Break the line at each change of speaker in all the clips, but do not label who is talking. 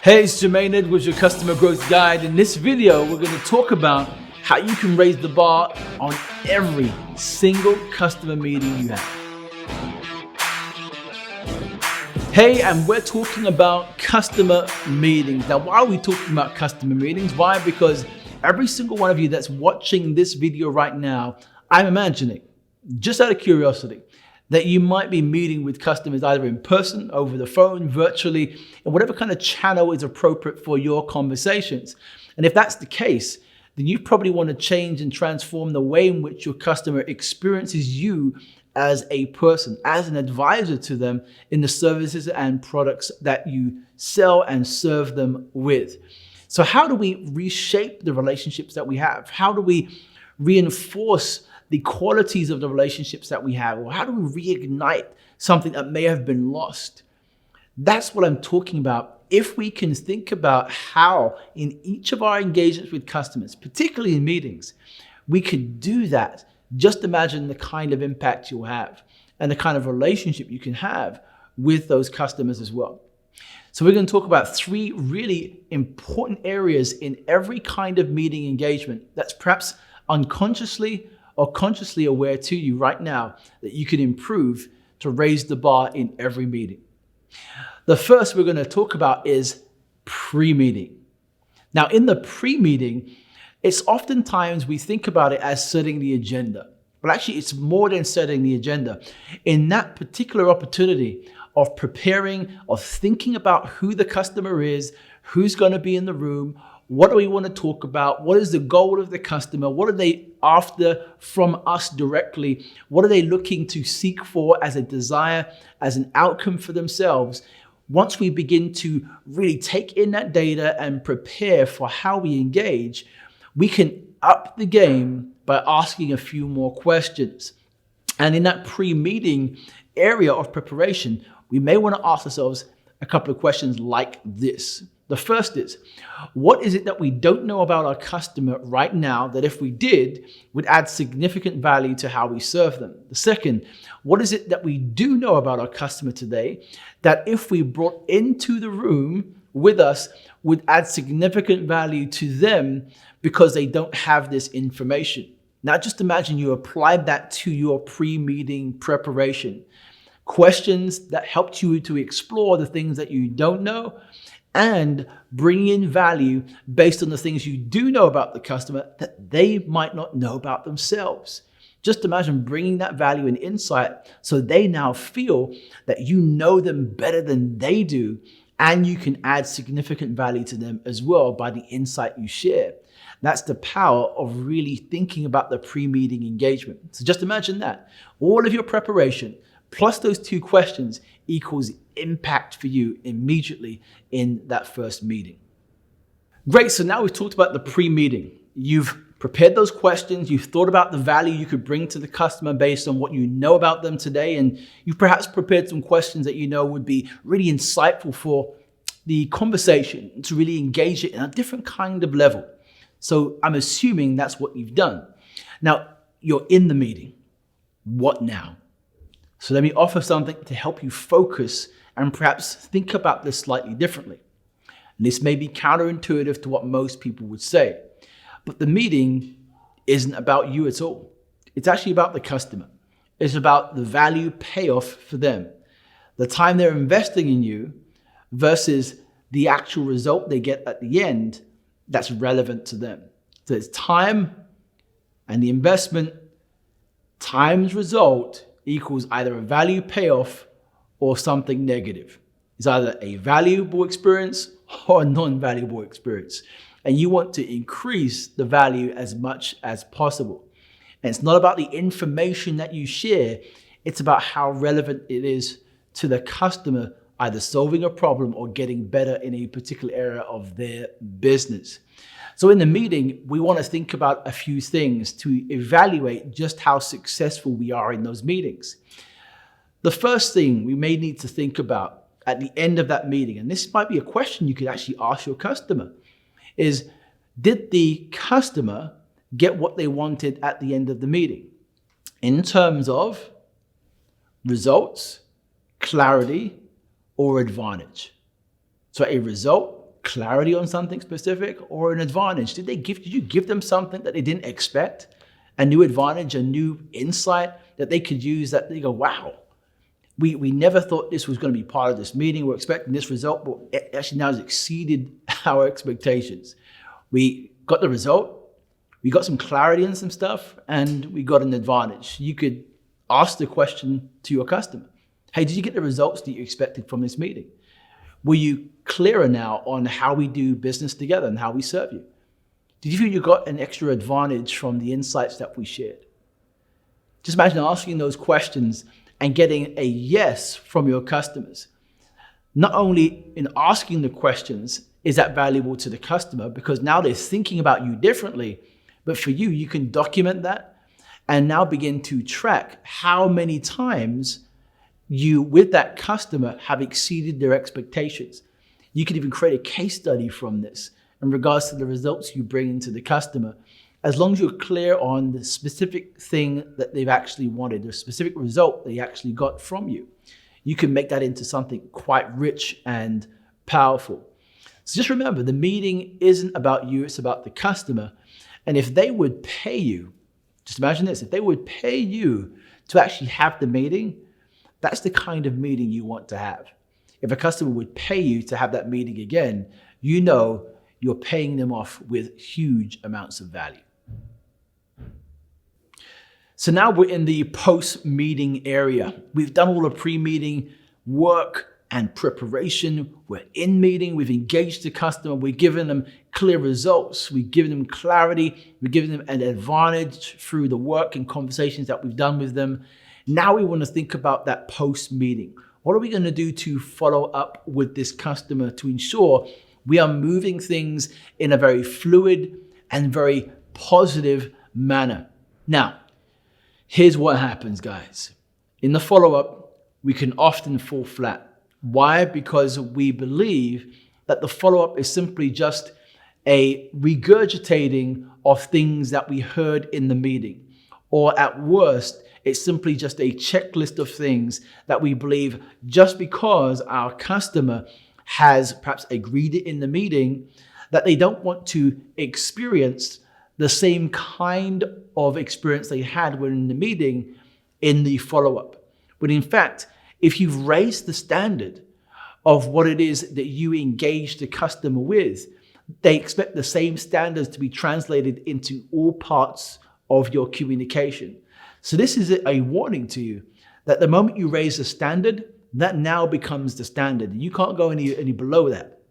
Hey, it's Jermaine Edwards, your customer growth guide. In this video, we're going to talk about how you can raise the bar on every single customer meeting you have. Hey, and we're talking about customer meetings. Now, why are we talking about customer meetings? Why? Because every single one of you that's watching this video right now, I'm imagining, just out of curiosity, that you might be meeting with customers either in person, over the phone, virtually, and whatever kind of channel is appropriate for your conversations. And if that's the case, then you probably want to change and transform the way in which your customer experiences you as a person, as an advisor to them in the services and products that you sell and serve them with. So how do we reshape the relationships that we have? How do we reinforce the qualities of the relationships that we have? Or how do we reignite something that may have been lost? That's what I'm talking about. If we can think about how in each of our engagements with customers, particularly in meetings, we can do that, just imagine the kind of impact you'll have and the kind of relationship you can have with those customers as well. So we're going to talk about three really important areas in every kind of meeting engagement that's perhaps unconsciously or consciously aware to you right now that you can improve to raise the bar in every meeting. The first we're going to talk about is pre-meeting. Now, in the pre-meeting, it's oftentimes we think about it as setting the agenda. But actually, it's more than setting the agenda. In that particular opportunity of preparing, of thinking about who the customer is, who's going to be in the room, what do we want to talk about? What is the goal of the customer? What are they after from us directly? What are they looking to seek for as a desire, as an outcome for themselves? Once we begin to really take in that data and prepare for how we engage, we can up the game by asking a few more questions. And in that pre-meeting area of preparation, we may want to ask ourselves a couple of questions like this. The first is, what is it that we don't know about our customer right now that if we did, would add significant value to how we serve them? The second, what is it that we do know about our customer today that if we brought into the room with us would add significant value to them because they don't have this information? Now just imagine you applied that to your pre-meeting preparation. Questions that helped you to explore the things that you don't know and bring in value based on the things you do know about the customer that they might not know about themselves. Just imagine bringing that value and insight so they now feel that you know them better than they do, and you can add significant value to them as well by the insight you share. That's the power of really thinking about the pre-meeting engagement. So just imagine that. All of your preparation plus those two questions equals impact for you immediately in that first meeting. Great, so now we've talked about the pre-meeting. You've prepared those questions, you've thought about the value you could bring to the customer based on what you know about them today, and you've perhaps prepared some questions that you know would be really insightful for the conversation to really engage it in a different kind of level. So I'm assuming that's what you've done. Now, you're in the meeting. What now? So let me offer something to help you focus and perhaps think about this slightly differently. And this may be counterintuitive to what most people would say, but the meeting isn't about you at all. It's actually about the customer. It's about the value payoff for them, the time they're investing in you versus the actual result they get at the end that's relevant to them. So it's time and the investment times result equals either a value payoff or something negative. It's either a valuable experience or a non-valuable experience. And you want to increase the value as much as possible. And it's not about the information that you share, it's about how relevant it is to the customer, either solving a problem or getting better in a particular area of their business. So in the meeting, we want to think about a few things to evaluate just how successful we are in those meetings. The first thing we may need to think about at the end of that meeting, and this might be a question you could actually ask your customer, is did the customer get what they wanted at the end of the meeting in terms of results, clarity, or advantage? So a result, clarity on something specific or an advantage? Did you give them something that they didn't expect? A new advantage, a new insight that they could use that they go, wow, we never thought this was going to be part of this meeting. We're expecting this result, but it actually now has exceeded our expectations. We got the result, we got some clarity on some stuff, and we got an advantage. You could ask the question to your customer, hey, did you get the results that you expected from this meeting? Were you clearer now on how we do business together and how we serve you? Did you feel you got an extra advantage from the insights that we shared? Just imagine asking those questions and getting a yes from your customers. Not only in asking the questions is that valuable to the customer, because now they're thinking about you differently, but for you, you can document that and now begin to track how many times you, with that customer, have exceeded their expectations. You could even create a case study from this in regards to the results you bring into the customer. As long as you're clear on the specific thing that they've actually wanted, the specific result they actually got from you, you can make that into something quite rich and powerful. So just remember, the meeting isn't about you, it's about the customer. And if they would pay you, just imagine this, if they would pay you to actually have the meeting, that's the kind of meeting you want to have. If a customer would pay you to have that meeting again, you know you're paying them off with huge amounts of value. So now we're in the post-meeting area. We've done all the pre-meeting work and preparation. We're in meeting, we've engaged the customer, we've given them clear results, we've given them clarity, we've given them an advantage through the work and conversations that we've done with them. Now we want to think about that post-meeting. What are we going to do to follow up with this customer to ensure we are moving things in a very fluid and very positive manner? Now, here's what happens, guys. In the follow-up, we can often fall flat. Why? Because we believe that the follow-up is simply just a regurgitating of things that we heard in the meeting. Or at worst, it's simply just a checklist of things that we believe just because our customer has perhaps agreed it in the meeting, that they don't want to experience the same kind of experience they had when in the meeting in the follow-up. But in fact, if you've raised the standard of what it is that you engage the customer with, they expect the same standards to be translated into all parts of your communication. So this is a warning to you that the moment you raise the standard, that now becomes the standard. You can't go any below that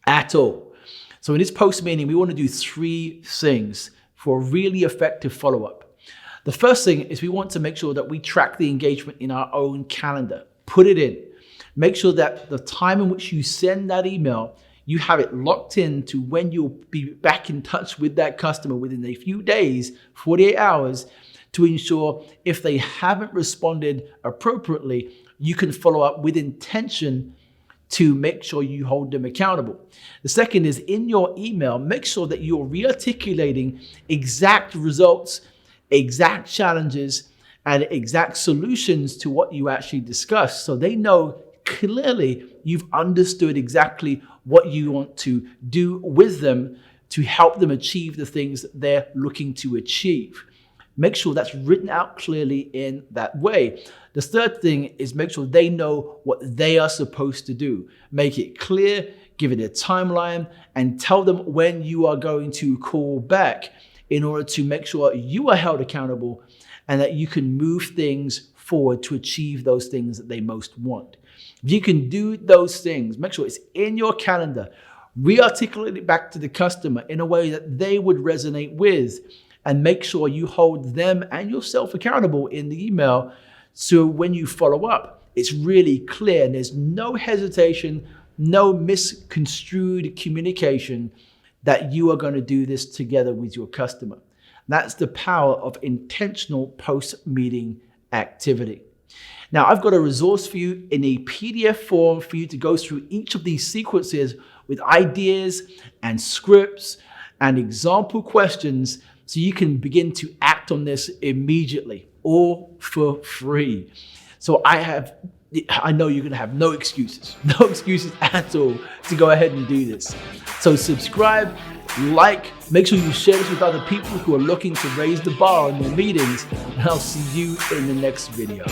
at all. So in this post-meeting, we want to do three things for a really effective follow-up. The first thing is we want to make sure that we track the engagement in our own calendar. Put it in. Make sure that the time in which you send that email, you have it locked in to when you'll be back in touch with that customer within a few days, 48 hours, to ensure if they haven't responded appropriately, you can follow up with intention to make sure you hold them accountable. The second is in your email, make sure that you're re-articulating exact results, exact challenges, and exact solutions to what you actually discussed. So they know clearly you've understood exactly what you want to do with them to help them achieve the things that they're looking to achieve. Make sure that's written out clearly in that way. The third thing is make sure they know what they are supposed to do. Make it clear, give it a timeline, and tell them when you are going to call back in order to make sure you are held accountable and that you can move things forward to achieve those things that they most want. If you can do those things, make sure it's in your calendar, re-articulate it back to the customer in a way that they would resonate with, and make sure you hold them and yourself accountable in the email. So when you follow up, it's really clear and there's no hesitation, no misconstrued communication that you are going to do this together with your customer. That's the power of intentional post-meeting activity. Now, I've got a resource for you in a PDF form for you to go through each of these sequences with ideas and scripts and example questions so you can begin to act on this immediately, all for free. So I have I know you're gonna have no excuses, no excuses at all to go ahead and do this. So subscribe, like, make sure you share this with other people who are looking to raise the bar on their meetings, and I'll see you in the next video.